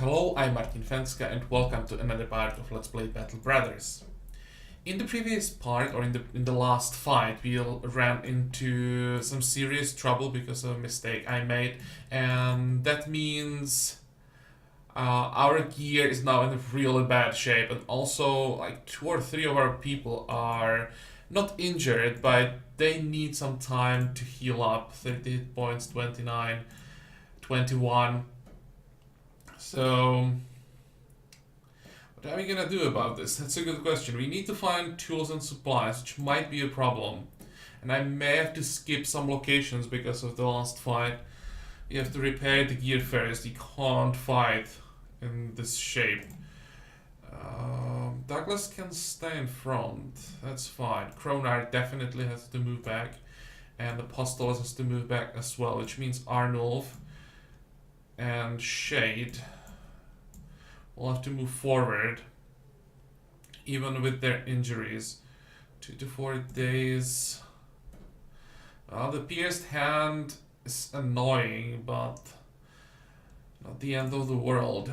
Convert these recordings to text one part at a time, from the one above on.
Hello, I'm Fencka and welcome to another part of Let's Play Battle Brothers. In the previous part, or in the last fight, we ran into some serious trouble because of a mistake I made, and that means our gear is now in a really bad shape, and also like 2 or 3 of our people are not injured, but they need some time to heal up. 30 hit points, 29, 21. So, what are we gonna do about this? That's a good question. We need to find tools and supplies, which might be a problem. And I may have to skip some locations because of the last fight. You have to repair the gear first. You can't fight in this shape. Douglas can stay in front. That's fine. Kronar definitely has to move back. And Apostolos has to move back as well, which means Arnulf and Shade will have to move forward, even with their injuries. 2 to 4 days. The pierced hand is annoying, but not the end of the world.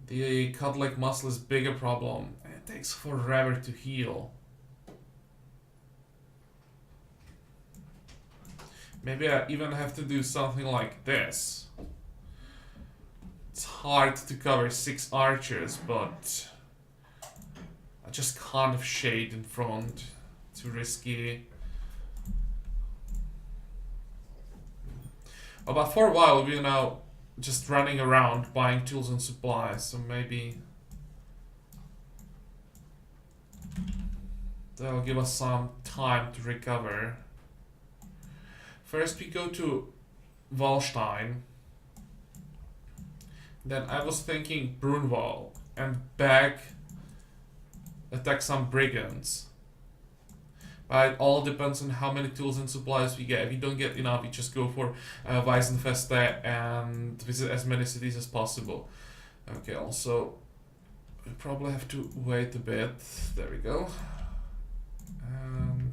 The cut leg muscle is bigger problem. It takes forever to heal. Maybe I even have to do something like this. It's hard to cover 6 archers, but I just can't have Shade in front. Too risky. But for a while we're now just running around buying tools and supplies, so maybe that'll give us some time to recover. First we go to Wallstein. Then I was thinking Brunwald and back attack some brigands. But it all depends on how many tools and supplies we get. If we don't get enough, we just go for Weissenfeste and visit as many cities as possible. Okay, also we probably have to wait a bit. There we go. And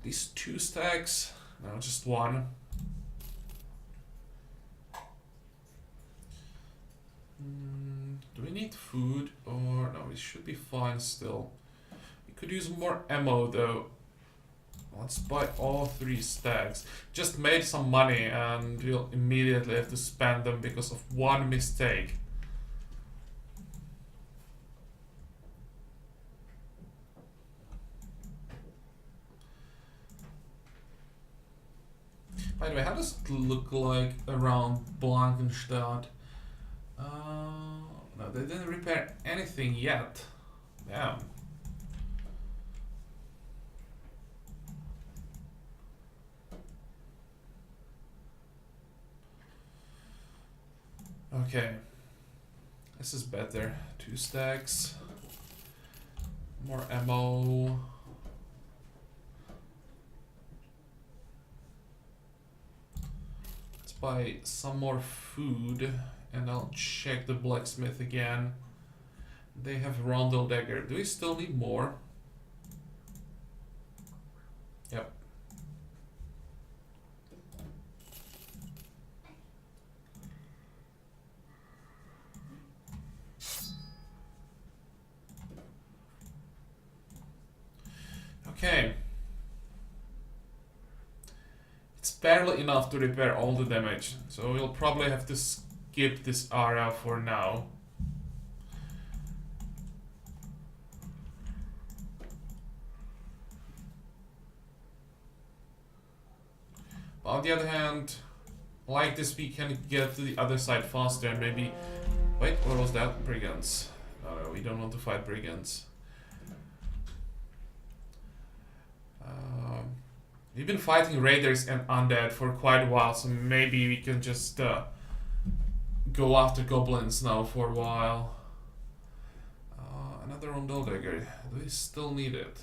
these 2 stacks, no, just 1. Do we need food or no? We should be fine still. We could use more ammo though. Let's buy all 3 stacks. Just made some money and we'll immediately have to spend them because of 1 mistake. By the way, how does it look like around Blankenstadt? No, they didn't repair anything yet. Damn. Okay. This is better. 2 stacks. More ammo. Let's buy some more food. And I'll check the blacksmith again. They have Rondel dagger. Do we still need more? Yep. Okay. It's barely enough to repair all the damage, so we'll probably have to skip this area for now. But on the other hand, like this we can get to the other side faster and maybe... Wait, what was that? Brigands. No, we don't want to fight brigands. We've been fighting raiders and undead for quite a while, so maybe we can just go after goblins now for a while. Another Rondel dagger. Do we still need it?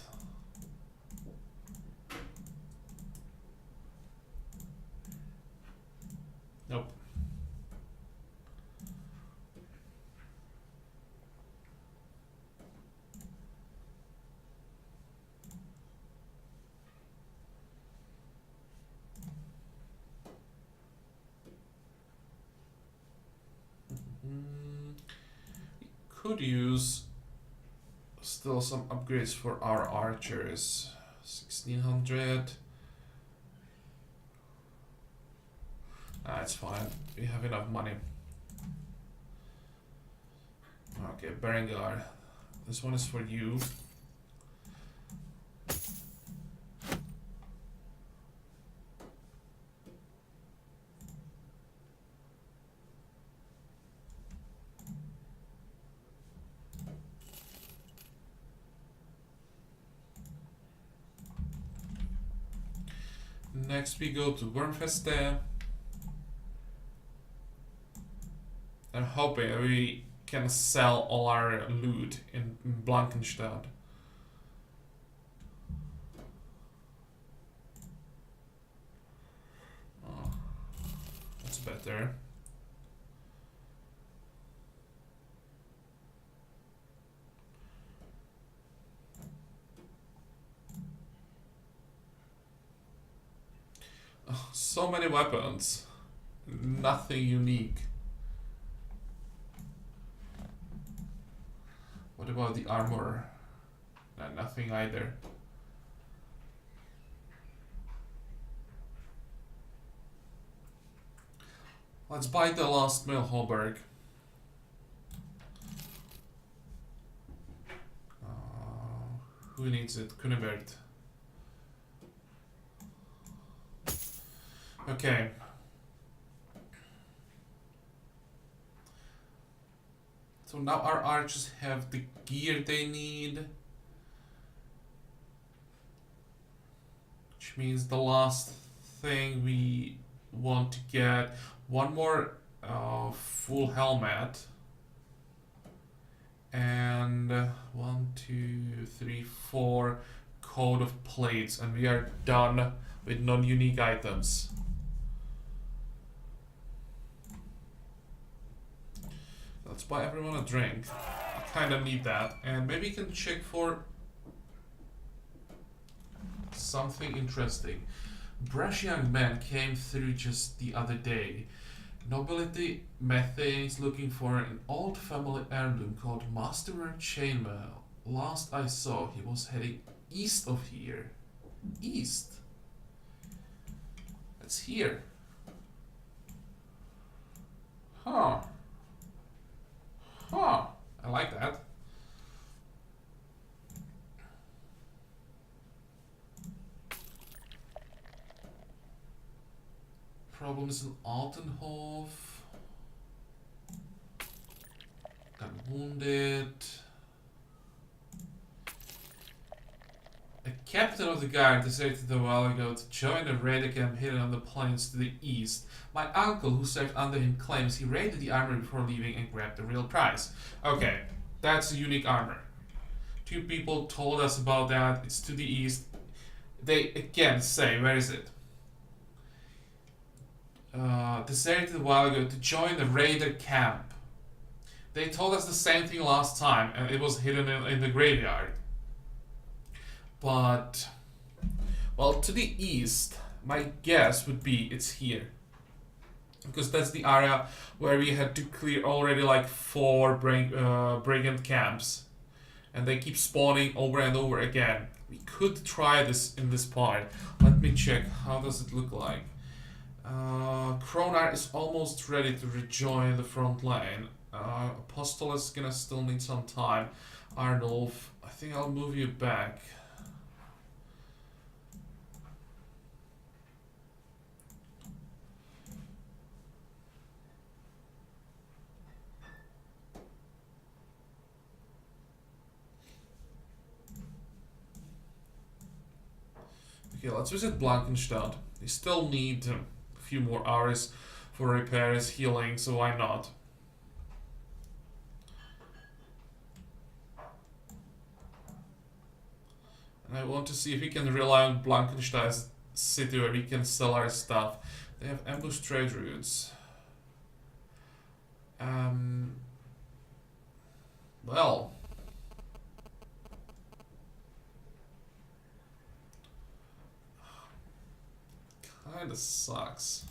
Nope. could use still some upgrades for our archers. 1600. It's fine. We have enough money. Okay, Berengar. This one is for you. Next we go to Wormfeste. I'm hoping we can sell all our loot in Blankenstadt. Oh, that's better. Oh, so many weapons. Nothing unique. What about the armor? Nothing either. Let's buy the last mail Hallberg. Who needs it? Kunibert. Okay. So now our archers have the gear they need. Which means the last thing we want to get one more full helmet. And 1, 2, 3, 4 coat of plates, and we are done with non-unique items. Let's buy everyone a drink. I kinda need that. And maybe you can check for something interesting. Brash young man came through just the other day. Nobility Methane is looking for an old family heirloom called Masterwork Chainmail. Last I saw, he was heading east of here. East? That's here. Huh. Huh. I like that. Problems in Altenhof. Got wounded. A captain of the guard deserted a while ago to join a raider camp hidden on the plains to the east. My uncle, who served under him, claims he raided the armory before leaving and grabbed the real prize. Okay, that's a unique armor. 2 people told us about that. It's to the east. They again say, where is it? Deserted a while ago to join the raider camp. They told us the same thing last time, and it was hidden in the graveyard. But, well, to the east, my guess would be it's here. Because that's the area where we had to clear already like 4 brigand camps. And they keep spawning over and over again. We could try this in this part. Let me check. How does it look like? Kronar is almost ready to rejoin the front line. Apostle is gonna still need some time. Arnulf, I think I'll move you back. Okay, let's visit Blankenstadt. We still need a few more hours for repairs, healing, so why not? And I want to see if we can rely on Blankenstadt as a city where we can sell our stuff. They have ambush trade routes. Well. Kinda sucks.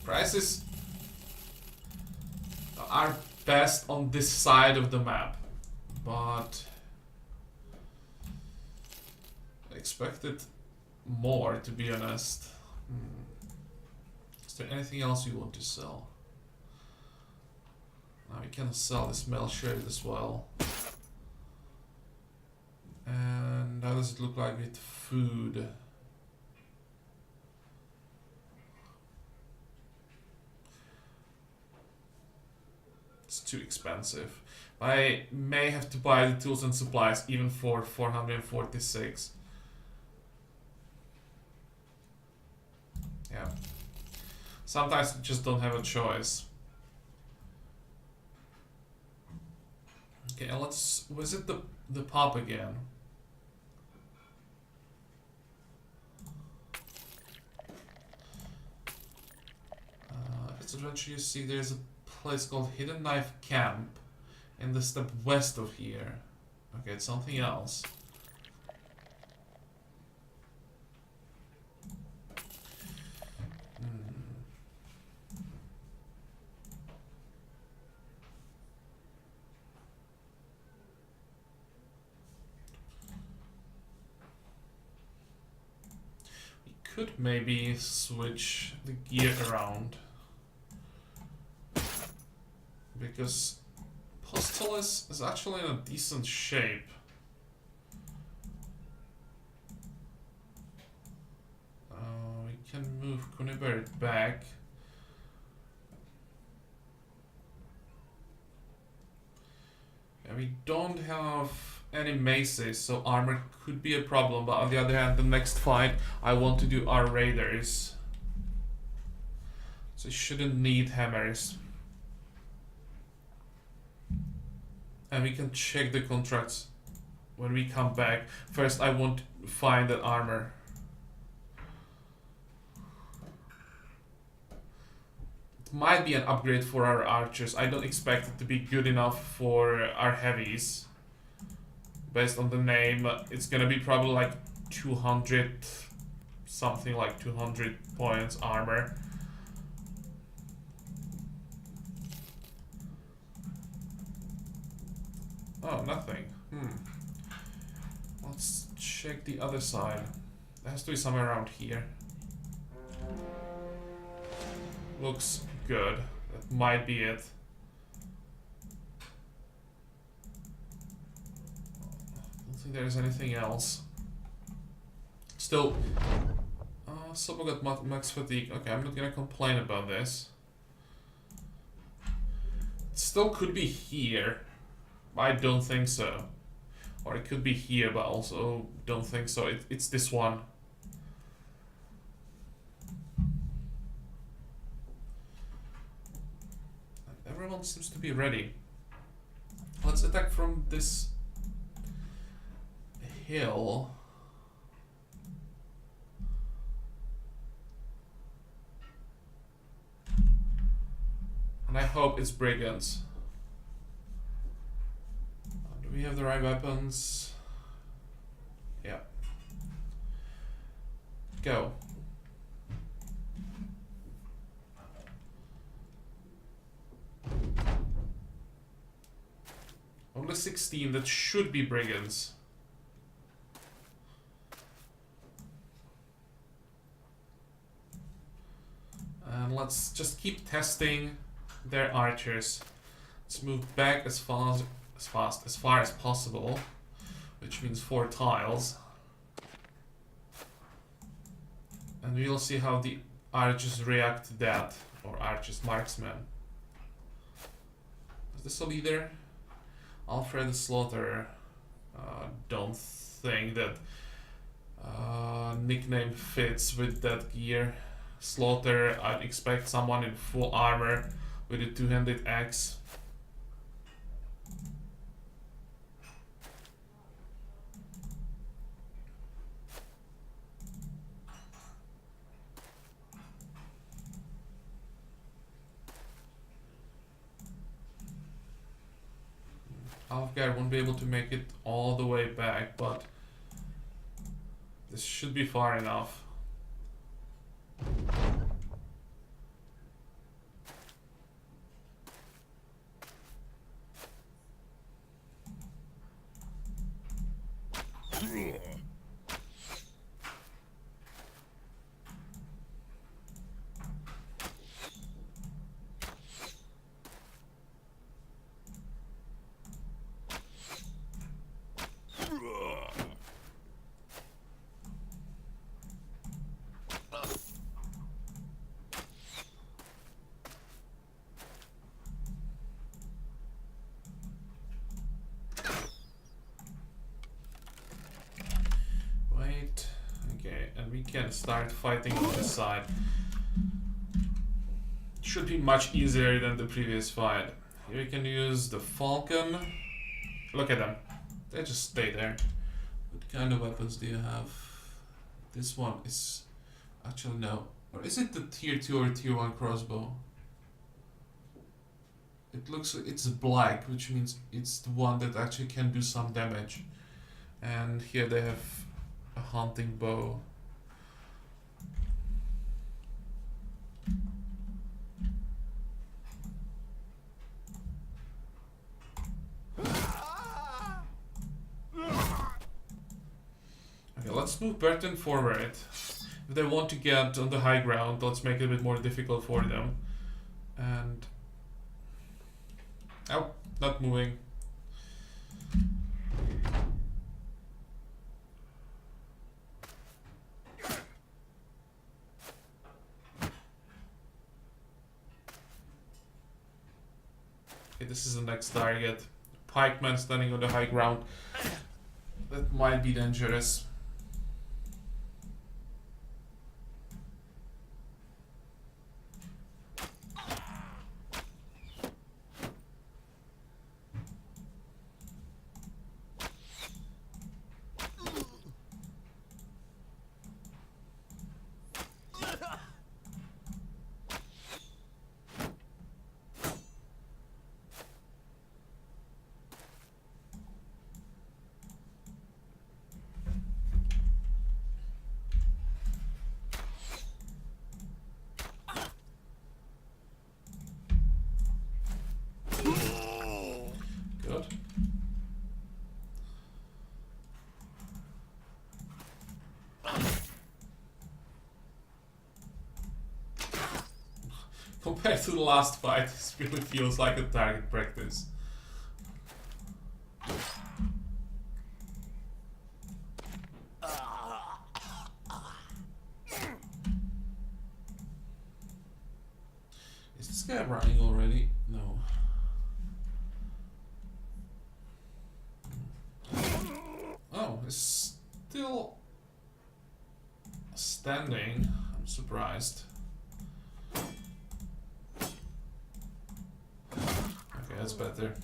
Prices are best on this side of the map, but I expected more, to be honest. Is there anything else you want to sell? Now we can sell this mail shade as well. And how does it look like with food? It's too expensive. I may have to buy the tools and supplies even for 446. Yeah. Sometimes you just don't have a choice. Okay, let's visit the pub again. It's eventually you see there's a place called Hidden Knife Camp in the step west of here. Okay, it's something else. We could maybe switch the gear around. Because Postolis is actually in a decent shape. We can move Kuniberg back. And we don't have any maces, so armor could be a problem, but on the other hand, the next fight I want to do are raiders. So I shouldn't need hammers. And we can check the contracts when we come back. First, I want to find that armor. It might be an upgrade for our archers. I don't expect it to be good enough for our heavies. Based on the name, it's gonna be probably like 200, something like 200 points armor. Oh, nothing. Let's check the other side. There has to be somewhere around here. Looks good. That might be it. Don't think there's anything else. Still, someone got max fatigue. Okay, I'm not gonna complain about this. It still could be here. I don't think so. Or it could be here, but also don't think so. It's this one. Everyone seems to be ready. Let's attack from this hill. And I hope it's brigands. Do we have the right weapons? Yeah. Go. Only 16, that should be brigands. And let's just keep testing their archers. Let's move back as far as possible, which means 4 tiles. And we'll see how the archers react to that, or archers marksmen. Is this a leader? Alfred the Slaughterer. Don't think that nickname fits with that gear. Slaughter, I'd expect someone in full armor with a 2-handed axe. Alfgar won't be able to make it all the way back, but this should be far enough. Wait. Okay, and we can start fighting on this side. Should be much easier than the previous fight. Here we can use the Falcon. Look at them. They just stay there. What kind of weapons do you have? This one is... Actually, no. Or is it the tier 2 or tier 1 crossbow? It looks like it's black, which means it's the one that actually can do some damage. And here they have a hunting bow. Okay, let's move Burton forward. If they want to get on the high ground, let's make it a bit more difficult for them. And... Oh, not moving. Okay, this is the next target. Pikeman standing on the high ground. That might be dangerous. Good. Compared to the last fight, this really feels like a target practice. Is this guy running already? No. Oh, it's still standing. I'm surprised. Okay, that's better.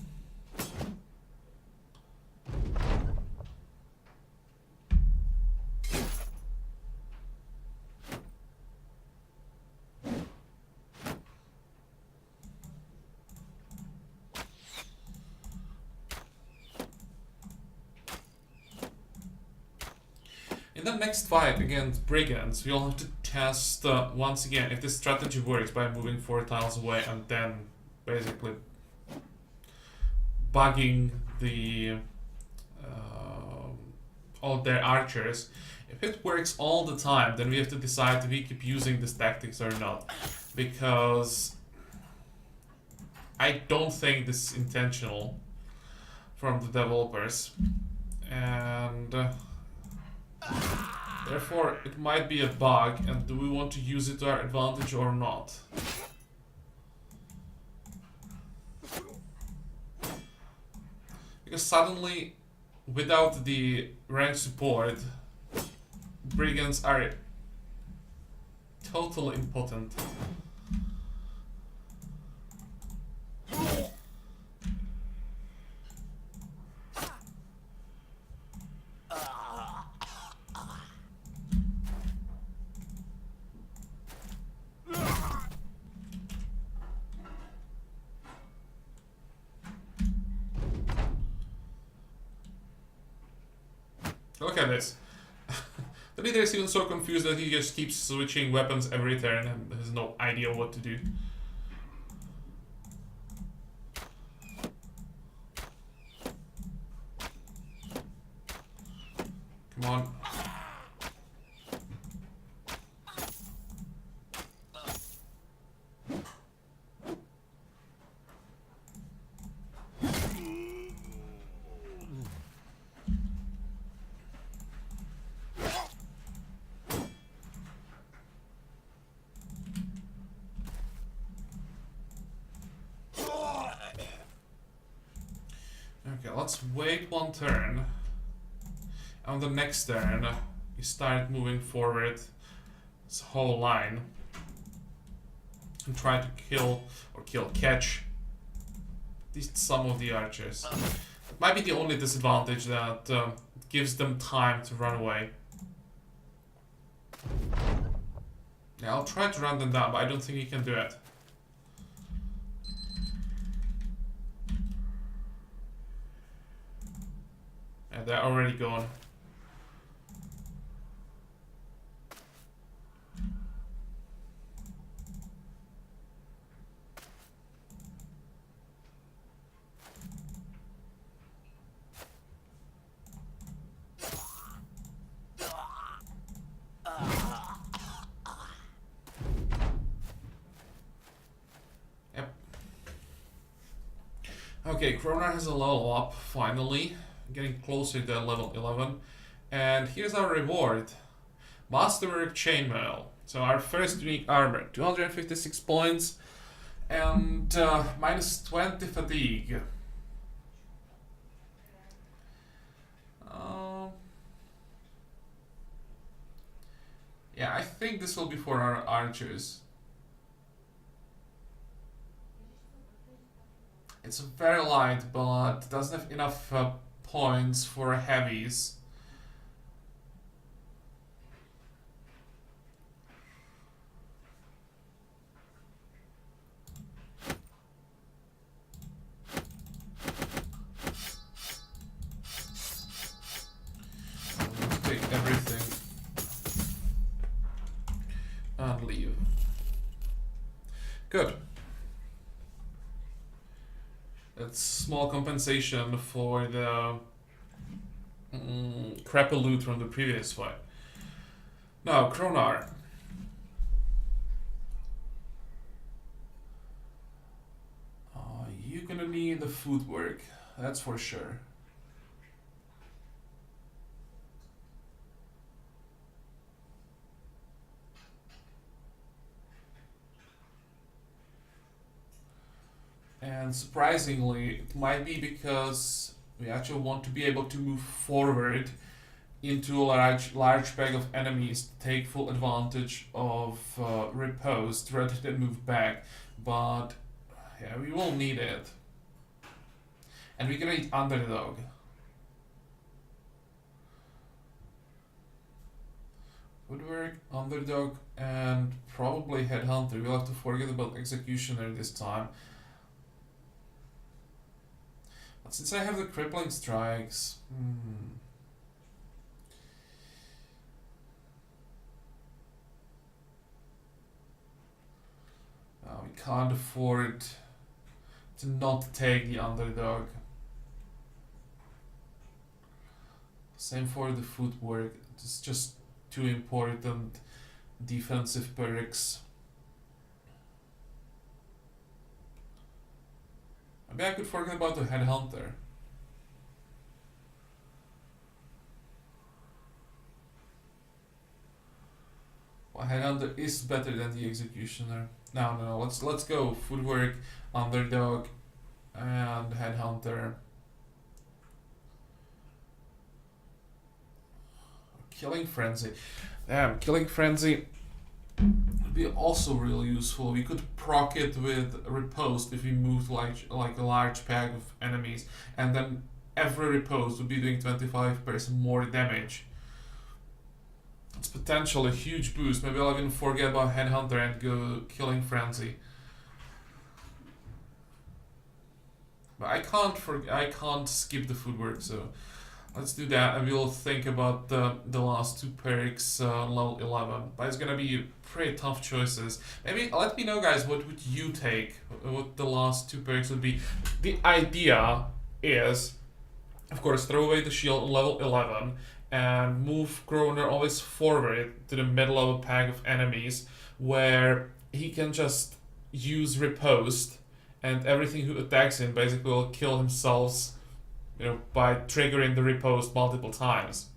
In the next fight against brigands, we'll have to test once again if this strategy works by moving 4 tiles away and then basically bugging the all their archers. If it works all the time, then we have to decide if we keep using this tactics or not, because I don't think this is intentional from the developers, and therefore it might be a bug, and do we want to use it to our advantage or not? Because suddenly, without the rank support, brigands are totally impotent. Look at this. The leader is even so confused that he just keeps switching weapons every turn and has no idea what to do. Come on. Okay, let's wait one turn. On the next turn, you start moving forward this whole line and try to catch at least some of the archers. It might be the only disadvantage that gives them time to run away. Yeah, I'll try to run them down, but I don't think you can do it. Yeah, they're already gone. Okay, Kronar has a level up, finally. Getting closer to level 11. And here's our reward. Masterwork Chainmail. So our first unique armor, 256 points. And minus 20 fatigue. Yeah, I think this will be for our archers. It's very light, but doesn't have enough points for heavies. Let's take everything and leave. Good. That's small compensation for the crappy loot from the previous fight. Now, Kronar. You're gonna need the footwork, that's for sure. And surprisingly, it might be because we actually want to be able to move forward into a large bag of enemies to take full advantage of riposte rather than move back. But yeah, we will need it. And we're gonna eat underdog. Woodwork, underdog, and probably headhunter. We'll have to forget about executioner this time. But since I have the crippling strikes, we can't afford to not take the underdog. Same for the footwork. It's just too important defensive perks. Maybe I could forget about the headhunter. Well, headhunter is better than the executioner. No. Let's go footwork, underdog, and headhunter. Killing frenzy. Damn, killing frenzy would be also really useful. We could proc it with riposte if we moved like a large pack of enemies, and then every riposte would be doing 25% more damage. It's potentially a huge boost. Maybe I'll even forget about headhunter and go killing frenzy. But I can't skip the footwork, so let's do that, and we'll think about the last two perks level 11. But it's gonna be pretty tough choices. Maybe let me know, guys, what would you take? What the last two perks would be? The idea is Of course, throw away the shield on level 11 and move Kroner always forward to the middle of a pack of enemies where he can just use riposte and everything who attacks him basically will kill himself, by triggering the riposte multiple times.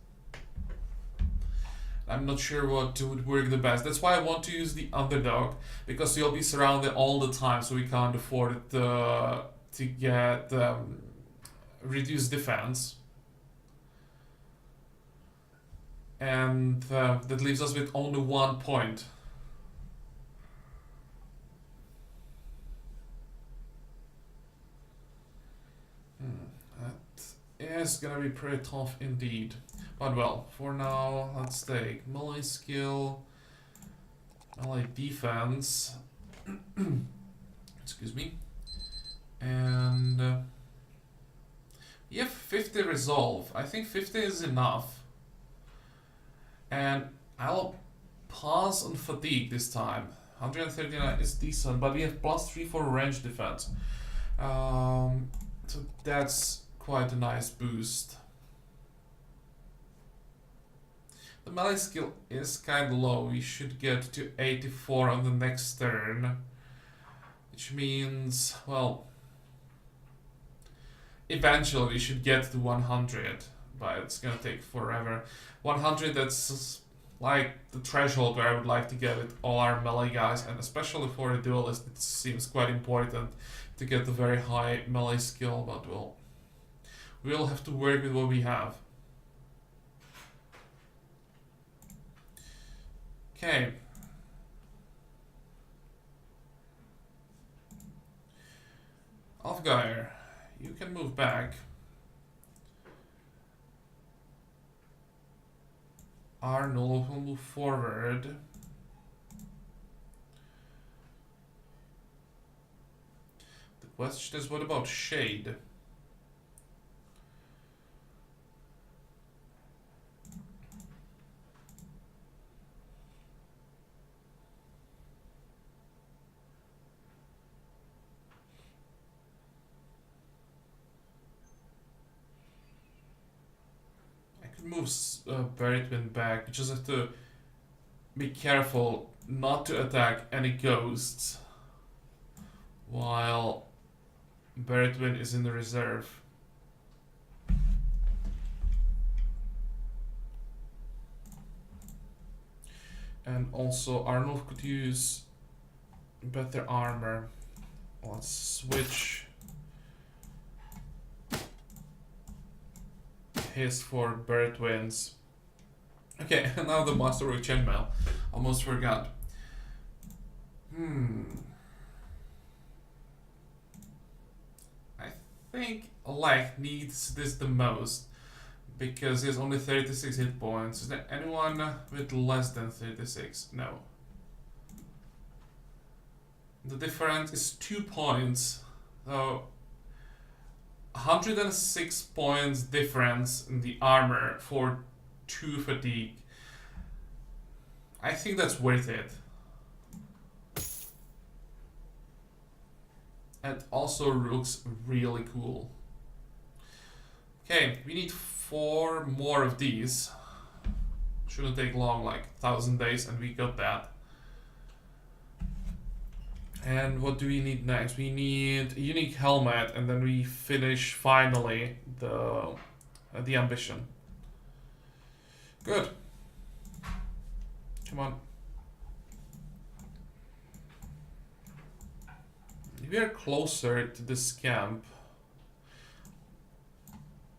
I'm not sure what would work the best. That's why I want to use the underdog, because you'll be surrounded all the time, so we can't afford it to get reduced defense. And that leaves us with only 1 point. That is gonna be pretty tough indeed. But well, for now, let's take melee skill, melee defense, excuse me, and we have 50 resolve. I think 50 is enough. And I'll pause on fatigue this time. 139 is decent, but we have +3 for range defense. So that's quite a nice boost. The melee skill is kind of low. We should get to 84 on the next turn. Which means, well, eventually we should get to 100. But it's gonna take forever. 100, that's like the threshold where I would like to get with all our melee guys, and especially for a duelist it seems quite important to get the very high melee skill, but we'll have to work with what we have. Okay. Alfgeir, you can move back. Arnold will move forward. The question is, what about Shade? Move Bertwin back. We just have to be careful not to attack any ghosts while Bertwin is in the reserve. And also Arnold could use better armor. Let's switch his for Bertwin's. Okay, now the Masterwork Chainmail. Almost forgot. I think Lech needs this the most because he has only 36 hit points. Is there anyone with less than 36? No. The difference is 2 points. So 106 points difference in the armor for 2 fatigue. I think that's worth it. It also looks really cool. Okay, we need 4 more of these. Shouldn't take long, like 1,000 days, and we got that. And what do we need next? We need a unique helmet, and then we finish finally the ambition. Good. Come on. If we are closer to this camp,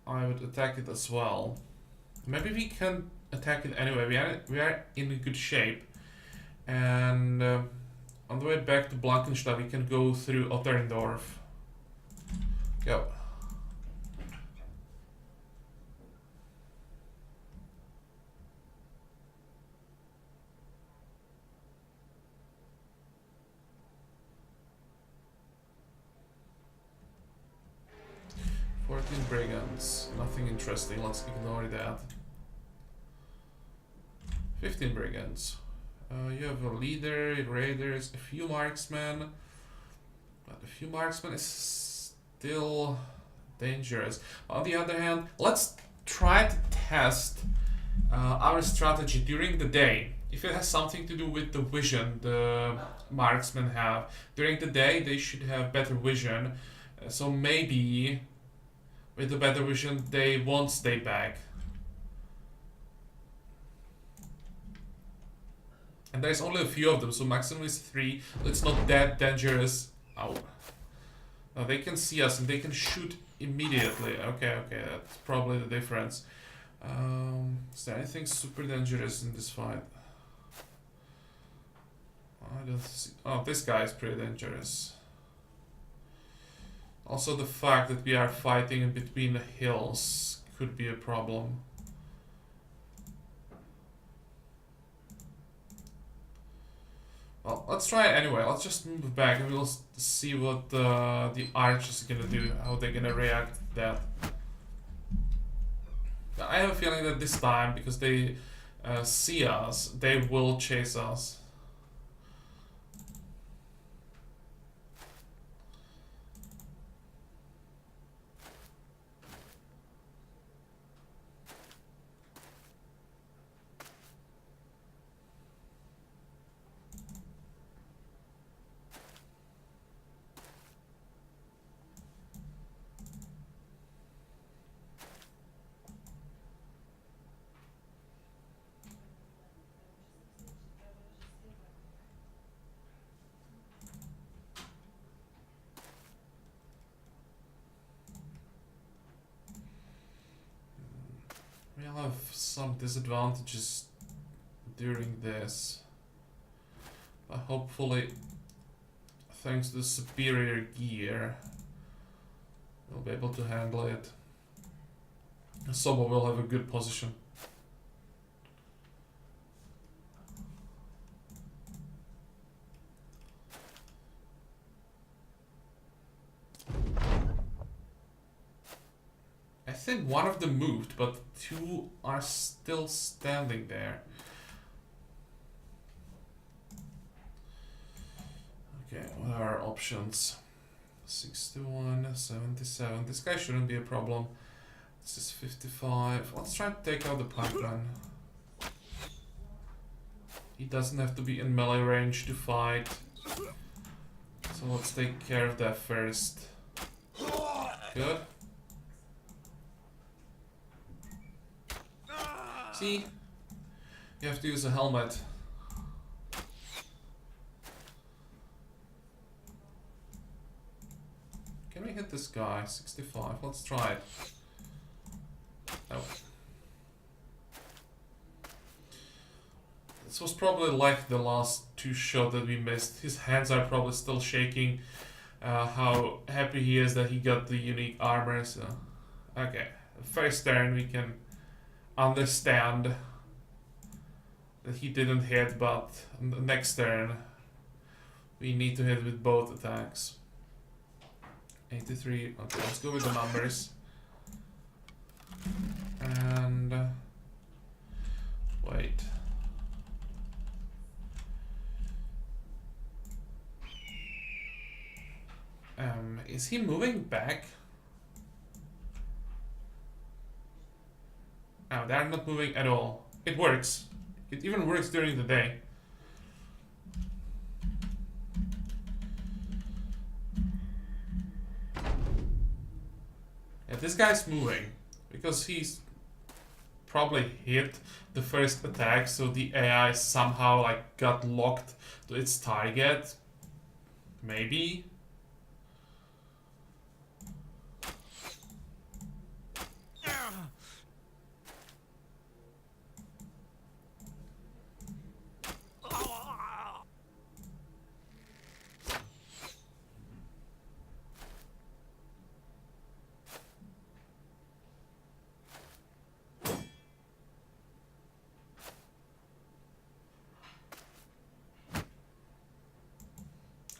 I would attack it as well. Maybe we can attack it anyway. We are in good shape, and on the way back to Blankenstadt, we can go through Otterndorf. Go. Brigands, nothing interesting, let's ignore that. 15 brigands. You have a leader, raiders, a few marksmen. But a few marksmen is still dangerous. On the other hand, let's try to test our strategy during the day. If it has something to do with the vision the marksmen have, during the day they should have better vision. So maybe with the better vision they won't stay back. And there's only a few of them, so maximum is 3. It's not that dangerous. Ow. Now they can see us and they can shoot immediately. Okay, that's probably the difference. Is there anything super dangerous in this fight? I don't see. Oh, this guy is pretty dangerous. Also, the fact that we are fighting in between the hills could be a problem. Well, let's try it anyway. Let's just move back and we'll see what the archers are gonna do, how they're gonna react to that. I have a feeling that this time, because they see us, they will chase us. We'll have some disadvantages during this, but hopefully, thanks to the superior gear, we'll be able to handle it. Sobo will have a good position. I think one of them moved, but 2 are still standing there. Okay, what are our options? 61, 77. This guy shouldn't be a problem. This is 55. Let's try to take out the pipeline. He doesn't have to be in melee range to fight. So let's take care of that first. Good. See? You have to use a helmet. Can we hit this guy? 65. Let's try it. Oh. This was probably like the last 2 shots that we missed. His hands are probably still shaking. How happy he is that he got the unique armor. So, okay. First turn we can understand that he didn't hit, but on the next turn we need to hit with both attacks. 83. Okay, let's go with the numbers. And wait. Is he moving back? No, they're not moving at all. It works. It even works during the day. Yeah, this guy's moving because he's probably hit the first attack, so the AI somehow like got locked to its target. Maybe.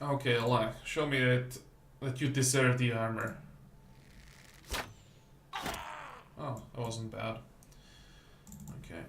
Okay, Alana, show me that you deserve the armor. Oh, that wasn't bad. Okay.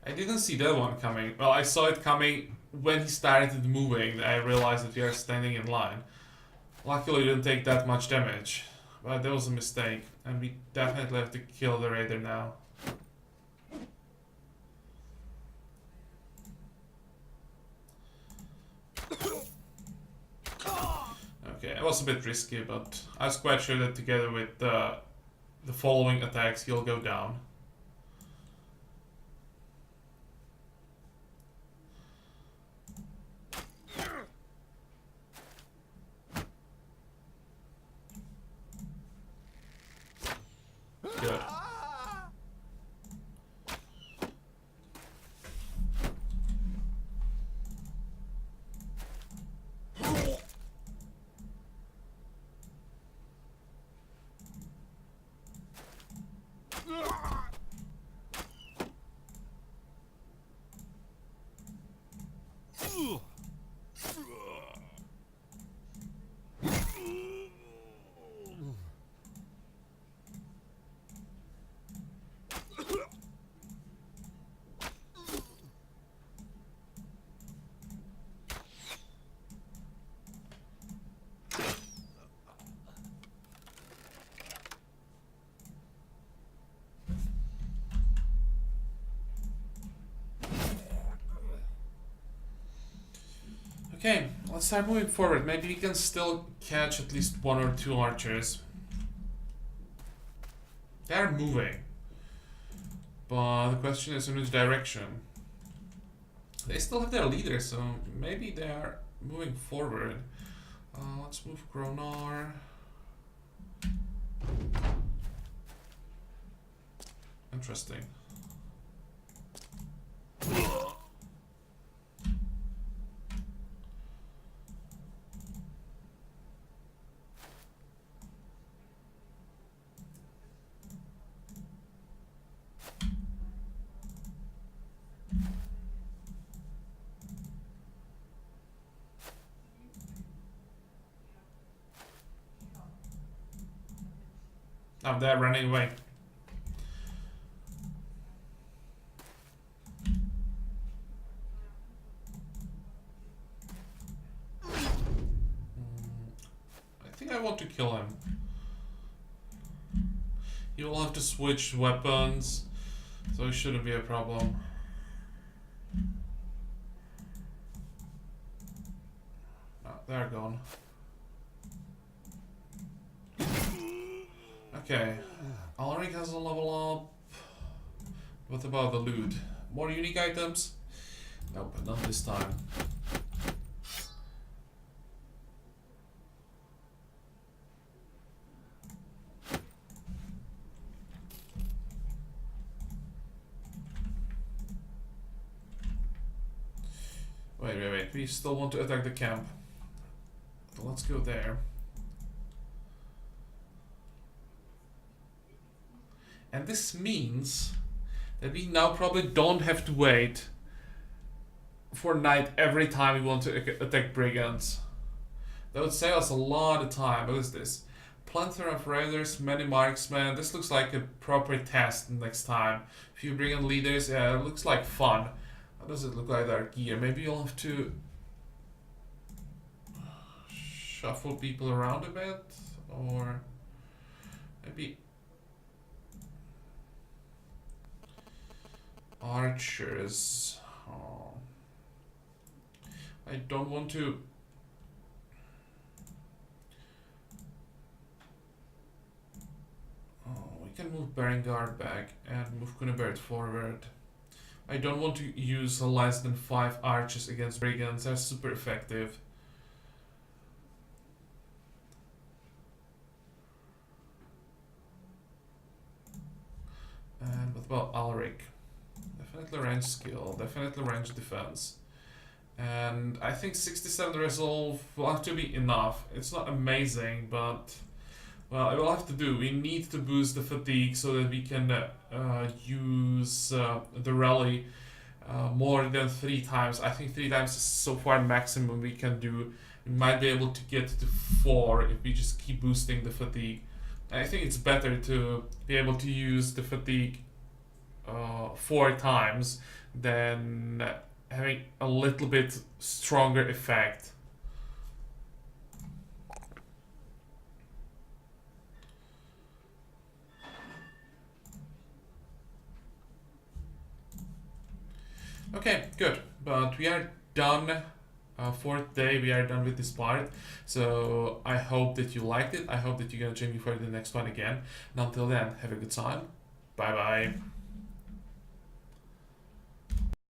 I didn't see that one coming. Well, I saw it coming when he started moving. I realized that we are standing in line. Luckily, we didn't take that much damage. But that was a mistake. And we definitely have to kill the raider now. Okay, it was a bit risky, but I was quite sure that together with the following attacks, he'll go down. Good. Okay, let's start moving forward. Maybe we can still catch at least 1 or 2 archers. They're moving. But the question is in which direction. They still have their leader, so maybe they are moving forward. Let's move Gronar. Interesting. Oh, they're running away. I think I want to kill him. He will have to switch weapons, so it shouldn't be a problem. Oh, they're gone. Okay, Alaric has a level up. What about the loot? More unique items? Nope, not this time. Wait. We still want to attack the camp. So let's go there. And this means that we now probably don't have to wait for night every time we want to attack brigands. That would save us a lot of time. What is this? Plethora of raiders, many marksmen. This looks like a proper test next time. Few brigand leaders. Yeah, it looks like fun. How does it look like our gear? Maybe you'll have to shuffle people around a bit, or maybe archers. Oh. I don't want to. Oh, we can move Berengard back and move Kunibert forward. I don't want to use less than 5 archers against brigands. They're super effective. And what about Alaric? Definitely range skill, definitely range defense. And I think 67 resolve will have to be enough. It's not amazing, but well, it will have to do. We need to boost the fatigue so that we can use the rally more than 3 times. I think 3 times is so far maximum we can do. We might be able to get to 4 if we just keep boosting the fatigue. I think it's better to be able to use the fatigue 4 times then having a little bit stronger effect. Okay, good. But we are done. Fourth day, we are done with this part. So I hope that you liked it. I hope that you're gonna join me for the next one again. And until then, have a good time. Bye bye.